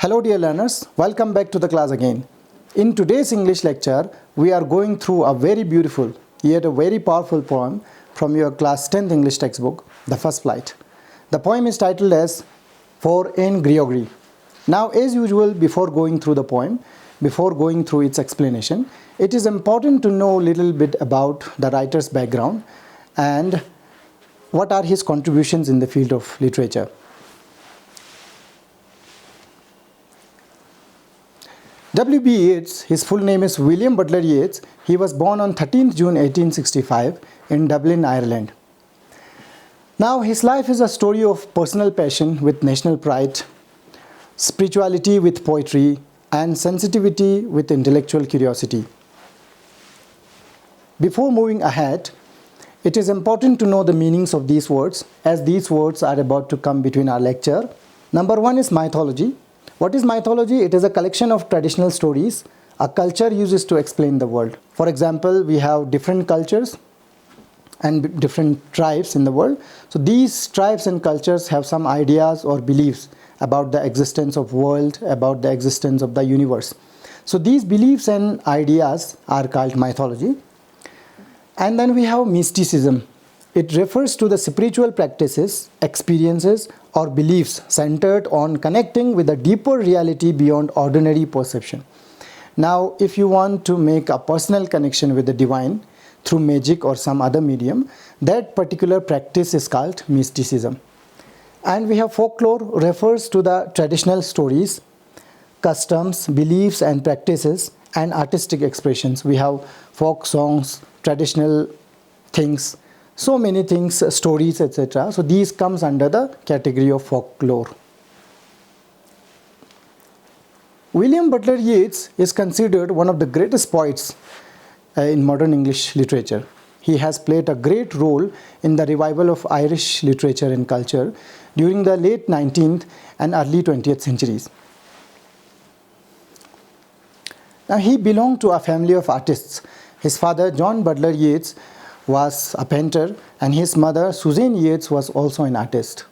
Hello dear learners, welcome back to the class again. In today's English lecture, we are going through a very beautiful yet a very powerful poem from your class 10th English textbook, The First Flight. The poem is titled as For in Gregory. Now as usual, before going through the poem, before going through its explanation, it is important to know a little bit about the writer's background and what are his contributions in the field of literature. W.B. Yeats, his full name is William Butler Yeats. He was born on 13th June 1865 in Dublin, Ireland. Now his life is a story of personal passion with national pride, spirituality with poetry, and sensitivity with intellectual curiosity. Before moving ahead, it is important to know the meanings of these words, as these words are about to come between our lecture. Number one is mythology. What is mythology? It is a collection of traditional stories a culture uses to explain the world. For example, we have different cultures and different tribes in the world. So these tribes and cultures have some ideas or beliefs about the existence of world, about the existence of the universe. So these beliefs and ideas are called mythology. And then we have mysticism. It refers to the spiritual practices, experiences, or beliefs centered on connecting with a deeper reality beyond ordinary perception. Now, if you want to make a personal connection with the divine through magic or some other medium, that particular practice is called mysticism. And we have folklore, refers to the traditional stories, customs, beliefs and practices, and artistic expressions. We have folk songs, traditional things, so many things, stories, etc. So these comes under the category of folklore. William Butler Yeats is considered one of the greatest poets in modern English literature. He has played a great role in the revival of Irish literature and culture during the late 19th and early 20th centuries. Now he belonged to a family of artists. His father, John Butler Yeats, was a painter, and his mother, Susan Yeats, was also an artist.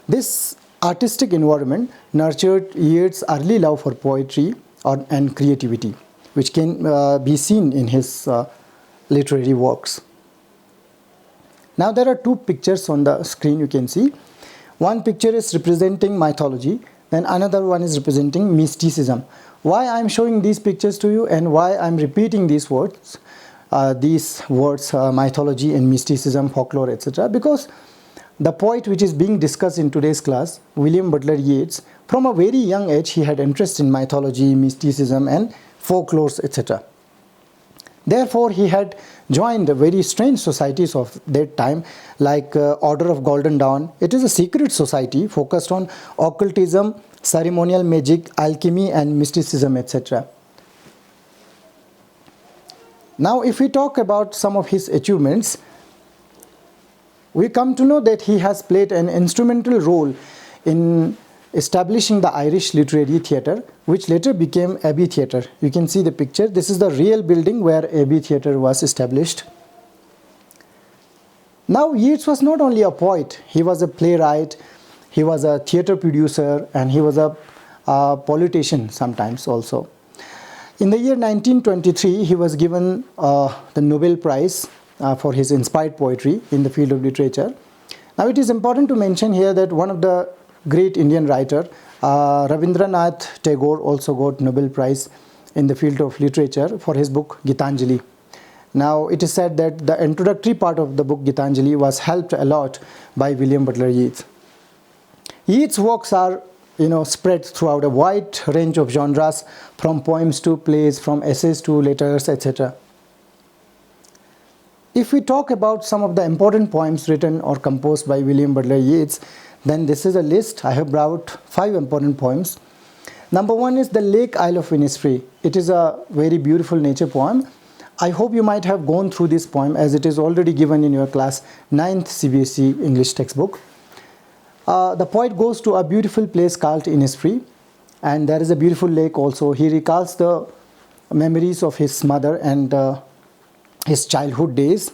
This artistic environment nurtured Yeats' early love for poetry and creativity, which can be seen in his literary works. Now there are two pictures on the screen you can see. One picture is representing mythology, then another one is representing mysticism. Why I am showing these pictures to you and why I am repeating these words, mythology and mysticism, folklore, etc. Because the poet which is being discussed in today's class, William Butler Yeats, from a very young age he had interest in mythology, mysticism and folklores, etc. Therefore he had joined very strange societies of that time, like Order of Golden Dawn. It is a secret society focused on occultism, ceremonial magic, alchemy and mysticism, etc. Now if we talk about some of his achievements, we come to know that he has played an instrumental role in establishing the Irish literary theatre, which later became Abbey Theatre. You can see the picture. This is the real building where Abbey Theatre was established. Now Yeats was not only a poet, he was a playwright, he was a theatre producer, and he was a politician sometimes also. In the year 1923, he was given the Nobel Prize for his inspired poetry in the field of literature. Now it is important to mention here that one of the great Indian writer, Rabindranath Tagore, also got Nobel Prize in the field of literature for his book Gitanjali. Now it is said that the introductory part of the book Gitanjali was helped a lot by William Butler Yeats. Yeats' works are spread throughout a wide range of genres, from poems to plays, from essays to letters, etc. If we talk about some of the important poems written or composed by William Butler Yeats, then this is a list. I have brought 5 important poems. Number 1 is The Lake Isle of Innisfree. It is a very beautiful nature poem. I hope you might have gone through this poem, as it is already given in your class 9th CBSE English textbook. The poet goes to a beautiful place called Innisfree, and there is a beautiful lake also. He recalls the memories of his mother and his childhood days.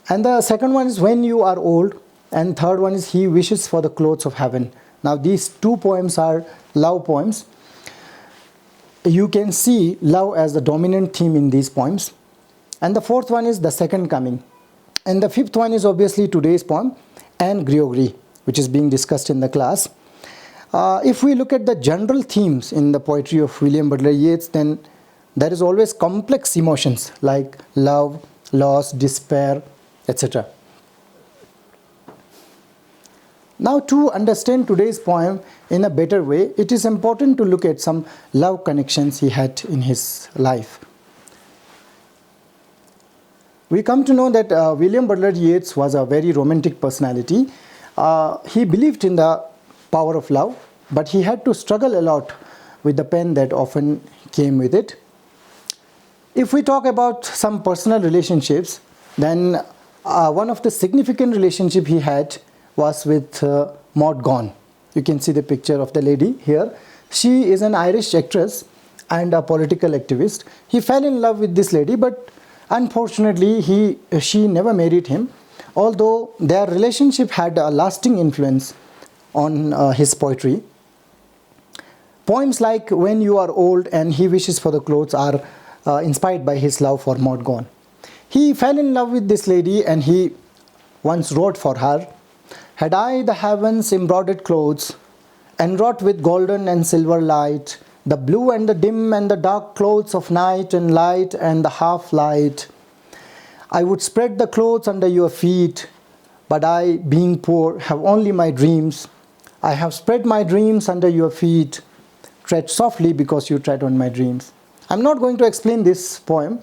And the second one is When You Are Old, and third one is He Wishes for the Clothes of Heaven. Now these two poems are love poems. You can see love as the dominant theme in these poems. And the fourth one is The Second Coming. And the fifth one is obviously today's poem, and Gregory, which is being discussed in the class. If we look at the general themes in the poetry of William Butler Yeats, then there is always complex emotions like love, loss, despair, etc. Now, to understand today's poem in a better way, it is important to look at some love connections he had in his life. We come to know that William Butler Yeats was a very romantic personality. He believed in the power of love, but he had to struggle a lot with the pain that often came with it. If we talk about some personal relationships, then one of the significant relationships he had was with Mohd Jaffer. You can see the picture of the lady here. She is an Irish actress and a political activist. He fell in love with this lady, but unfortunately she never married him, although their relationship had a lasting influence on his poetry. Poems like When You Are Old and He Wishes for the Clothes are inspired by his love for Mohd Jaffer. He fell in love with this lady and he once wrote for her, "Had I the heavens embroidered clothes, enwrought with golden and silver light, the blue and the dim and the dark clothes of night and light and the half light, I would spread the clothes under your feet, but I, being poor, have only my dreams. I have spread my dreams under your feet. Tread softly because you tread on my dreams." I'm not going to explain this poem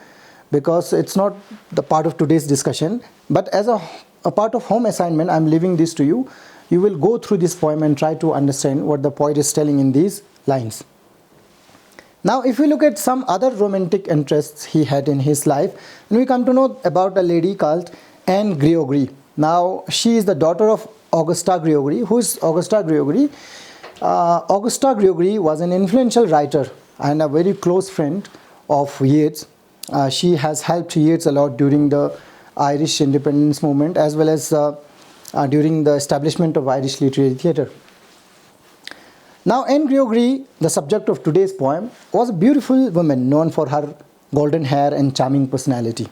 because it's not the part of today's discussion, but as a part of home assignment, I'm leaving this to you. You will go through this poem and try to understand what the poet is telling in these lines. Now, if we look at some other romantic interests he had in his life, then we come to know about a lady called Anne Gregory. Now, she is the daughter of Augusta Gregory. Who is Augusta Gregory? Augusta Gregory was an influential writer and a very close friend of Yeats. She has helped Yeats a lot during the Irish independence movement as well as during the establishment of Irish literary theatre. Now, Anne Gregory, the subject of today's poem, was a beautiful woman known for her golden hair and charming personality.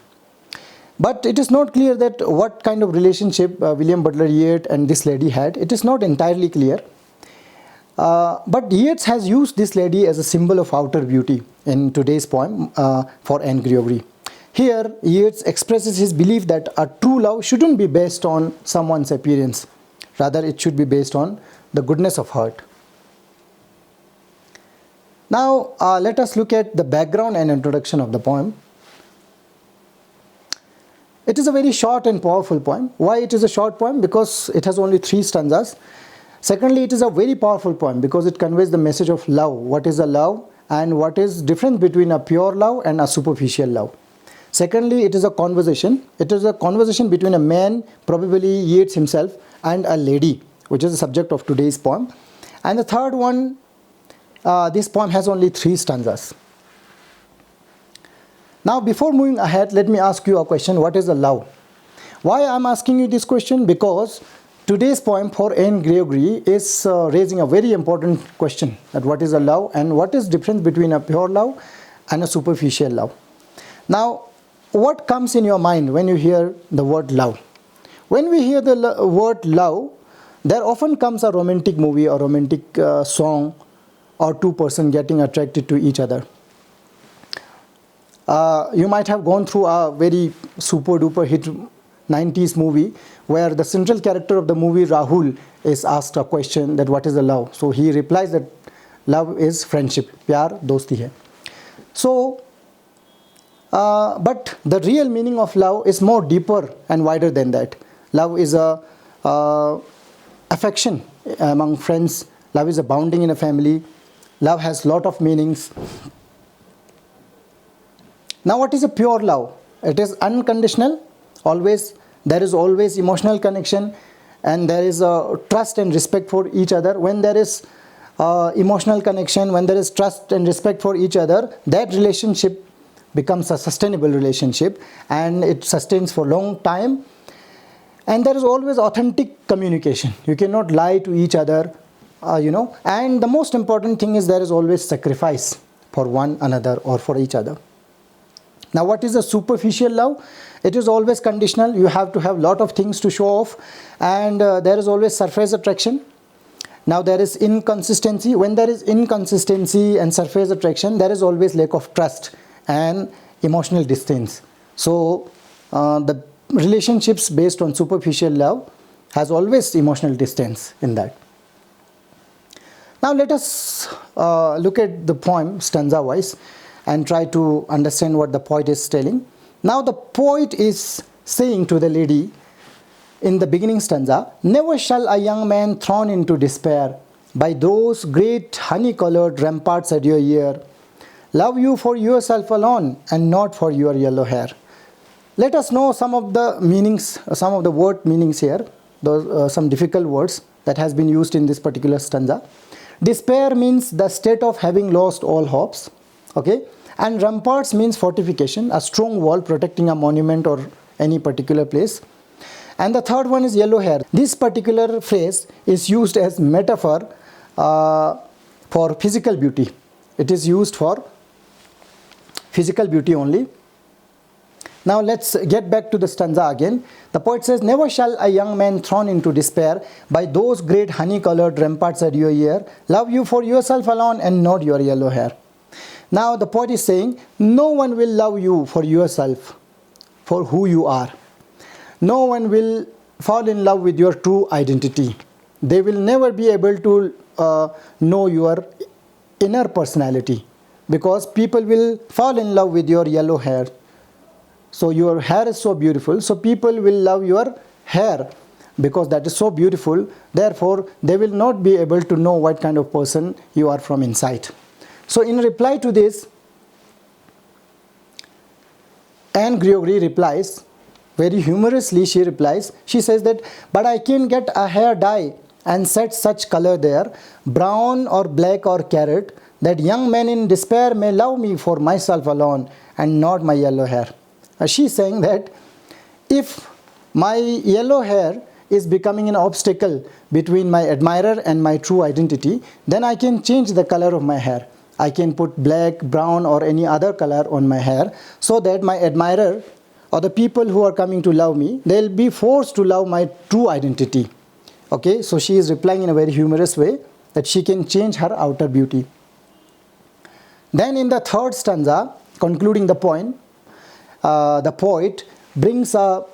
But it is not clear that what kind of relationship William Butler Yeats and this lady had. It is not entirely clear. But Yeats has used this lady as a symbol of outer beauty in today's poem for Anne Gregory. Here, Yeats expresses his belief that a true love shouldn't be based on someone's appearance. Rather, it should be based on the goodness of heart. Now, let us look at the background and introduction of the poem. It is a very short and powerful poem. Why it is a short poem? Because it has only 3 stanzas. Secondly, it is a very powerful poem because it conveys the message of love. What is a love and what is different between a pure love and a superficial love. Secondly, it is a conversation. It is a conversation between a man, probably Yeats himself, and a lady, which is the subject of today's poem. And the third one, this poem has only 3 stanzas. Now, before moving ahead, let me ask you a question. What is a love? Why I'm asking you this question? Because today's poem for Anne Gregory is raising a very important question, that what is a love and what is difference between a pure love and a superficial love. Now, what comes in your mind when you hear the word love? When we hear the word love, there often comes a romantic movie or romantic song or 2 persons getting attracted to each other. You might have gone through a very super duper hit 90s movie where the central character of the movie, Rahul, is asked a question that what is the love? So he replies that love is friendship, pyar dosti hai. So, but the real meaning of love is more deeper and wider than that. Love is a affection among friends. Love is a bonding in a family. Love has lot of meanings. Now, what is a pure love? It is unconditional. There is always emotional connection, and there is a trust and respect for each other. When there is emotional connection, when there is trust and respect for each other, that relationship becomes a sustainable relationship and it sustains for a long time. And there is always authentic communication. You cannot lie to each other. And the most important thing is there is always sacrifice for one another or for each other. Now, what is a superficial love? It is always conditional. You have to have lot of things to show off, and there is always surface attraction. Now, there is inconsistency. When there is inconsistency and surface attraction, there is always lack of trust and emotional distance. So the relationships based on superficial love has always emotional distance in that. Now let us look at the poem stanza wise and try to understand what the poet is telling. Now the poet is saying to the lady in the beginning stanza, "Never shall a young man thrown into despair by those great honey-colored ramparts at your ear love you for yourself alone and not for your yellow hair." Let us know some of the meanings, some of the word meanings here, some difficult words that has been used in this particular stanza. Despair means the state of having lost all hopes, okay? And ramparts means fortification, a strong wall protecting a monument or any particular place. And the third one is yellow hair. This particular phrase is used as metaphor for physical beauty. It is used for physical beauty only. Now let's get back to the stanza again. The poet says, "Never shall a young man thrown into despair by those great honey-colored ramparts at your ear love you for yourself alone and not your yellow hair." Now the poet is saying, no one will love you for yourself, for who you are. No one will fall in love with your true identity. They will never be able to know your inner personality, because people will fall in love with your yellow hair. So your hair is so beautiful, so people will love your hair because that is so beautiful. Therefore, they will not be able to know what kind of person you are from inside. So in reply to this, Anne Gregory replies, very humorously she replies, she says that, "But I can get a hair dye and set such color there, brown or black or carrot, that young men in despair may love me for myself alone and not my yellow hair." She's saying that if my yellow hair is becoming an obstacle between my admirer and my true identity, then I can change the color of my hair. I can put black, brown or any other color on my hair so that my admirer or the people who are coming to love me, they'll be forced to love my true identity. Okay, so she is replying in a very humorous way that she can change her outer beauty. Then in the third stanza, concluding the poem, the poet brings a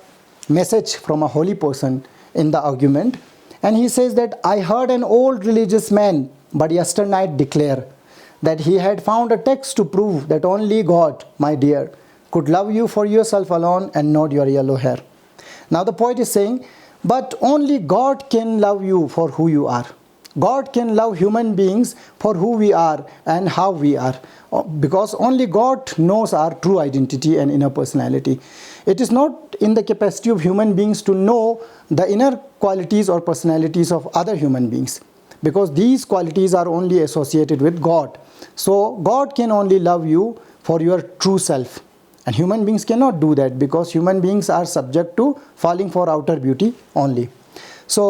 message from a holy person in the argument, and he says that, "I heard an old religious man but yesternight declare that he had found a text to prove that only God, my dear, could love you for yourself alone and not your yellow hair." Now the poet is saying, but only God can love you for who you are. God can love human beings for who we are and how we are, because only God knows our true identity and inner personality. It is not in the capacity of human beings to know the inner qualities or personalities of other human beings, because these qualities are only associated with God. So God can only love you for your true self, and human beings cannot do that, because human beings are subject to falling for outer beauty only. So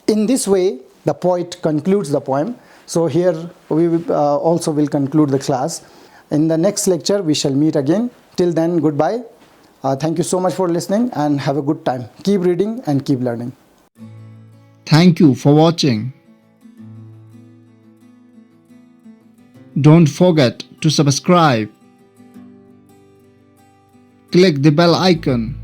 in this way the poet concludes the poem. So here we also will conclude the class. In the next lecture we shall meet again. Till then, goodbye. Thank you so much for listening and have a good time. Keep reading and keep learning. Thank you for watching. Don't forget to subscribe. Click the bell icon